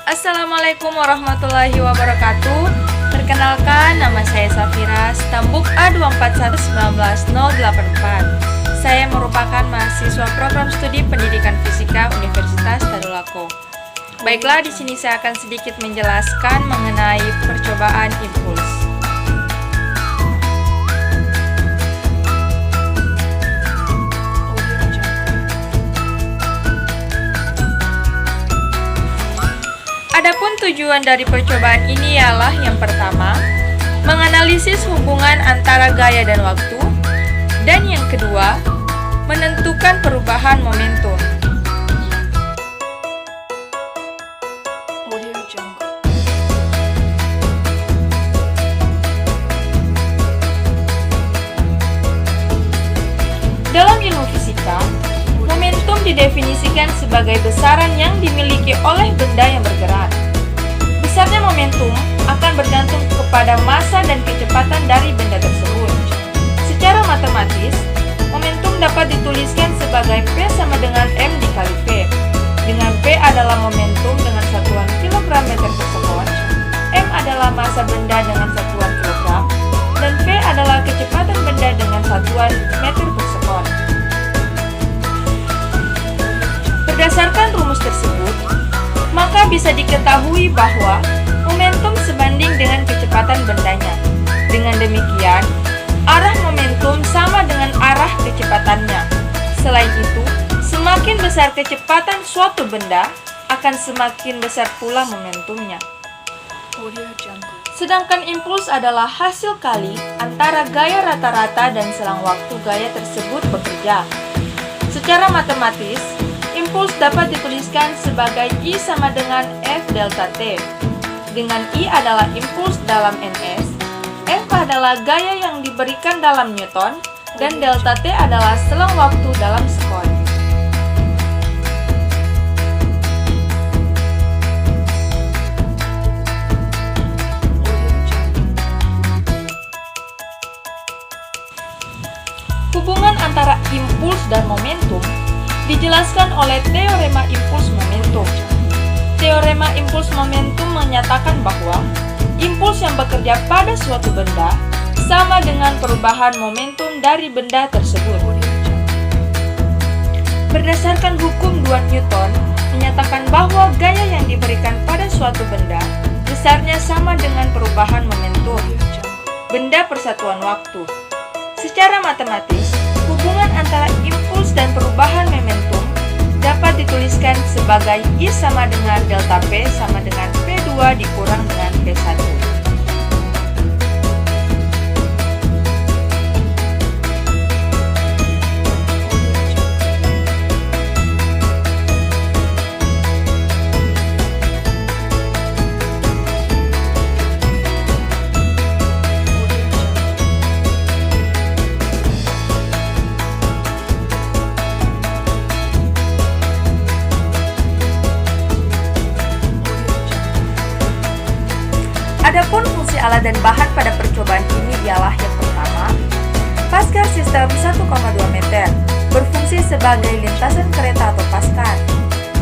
Assalamualaikum warahmatullahi wabarakatuh. Perkenalkan, nama saya Safira, Stambuk A2419084. Saya merupakan mahasiswa program studi pendidikan fisika Universitas Tadulako. Baiklah, di sini saya akan sedikit menjelaskan mengenai percobaan impuls. Adapun tujuan dari percobaan ini ialah yang pertama, menganalisis hubungan antara gaya dan waktu, dan yang kedua, menentukan perubahan momentum. Dalam ilmu fisika, momentum didefinisikan sebagai besaran yang dimiliki oleh benda yang bergerak. Besarnya momentum akan bergantung kepada massa dan kecepatan dari benda tersebut. Secara matematis, momentum dapat dituliskan sebagai P sama dengan M dikali V, dengan P adalah momentum dengan satuan kilogram meter per sekon, M adalah massa benda dengan satuan kilogram, dan V adalah kecepatan benda dengan satuan meter per sekon. Berdasarkan rumus tersebut, maka bisa diketahui bahwa momentum sebanding dengan kecepatan bendanya. Dengan demikian, arah momentum sama dengan arah kecepatannya. Selain itu, semakin besar kecepatan suatu benda, akan semakin besar pula momentumnya. Sedangkan impuls adalah hasil kali antara gaya rata-rata dan selang waktu gaya tersebut bekerja. Secara matematis, impuls dapat dituliskan sebagai I sama dengan F delta T. Dengan I adalah impuls dalam Ns, F adalah gaya yang diberikan dalam Newton, dan delta T adalah selang waktu dalam sekon. Hubungan antara impuls dan momentum dijelaskan oleh teorema impuls momentum. Teorema impuls momentum menyatakan bahwa impuls yang bekerja pada suatu benda sama dengan perubahan momentum dari benda tersebut. Berdasarkan hukum 2 Newton, menyatakan bahwa gaya yang diberikan pada suatu benda besarnya sama dengan perubahan momentum benda persatuan waktu. Secara matematis, hubungan antara impuls dan perubahan momentum dapat dituliskan sebagai I sama dengan delta P sama dengan P2 dikurang dengan P1. Adapun fungsi alat dan bahan pada percobaan ini ialah yang pertama, paskar sistem 1,2 meter berfungsi sebagai lintasan kereta atau paskar.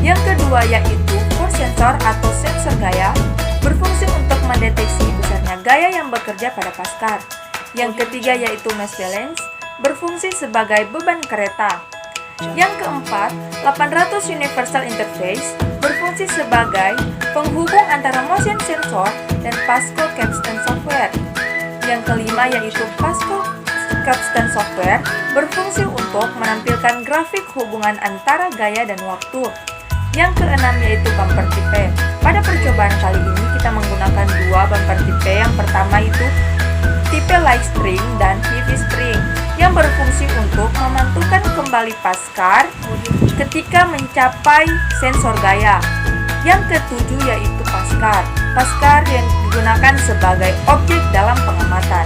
Yang kedua yaitu force sensor atau sensor gaya berfungsi untuk mendeteksi besarnya gaya yang bekerja pada paskar. Yang ketiga yaitu mass balance berfungsi sebagai beban kereta. Yang keempat, 800 universal interface berfungsi sebagai penghubung antara motion sensor dan Pascal capstan software. Yang kelima yaitu Pascal capstan software berfungsi untuk menampilkan grafik hubungan antara gaya dan waktu. Yang keenam yaitu bumper tipe. Pada percobaan kali ini kita menggunakan 2 bumper tipe. Yang pertama itu tipe light string dan heavy string yang berfungsi untuk memantulkan kembali paskar ketika mencapai sensor gaya. Yang ketujuh yaitu paskar. Paskar yang digunakan sebagai objek dalam pengamatan.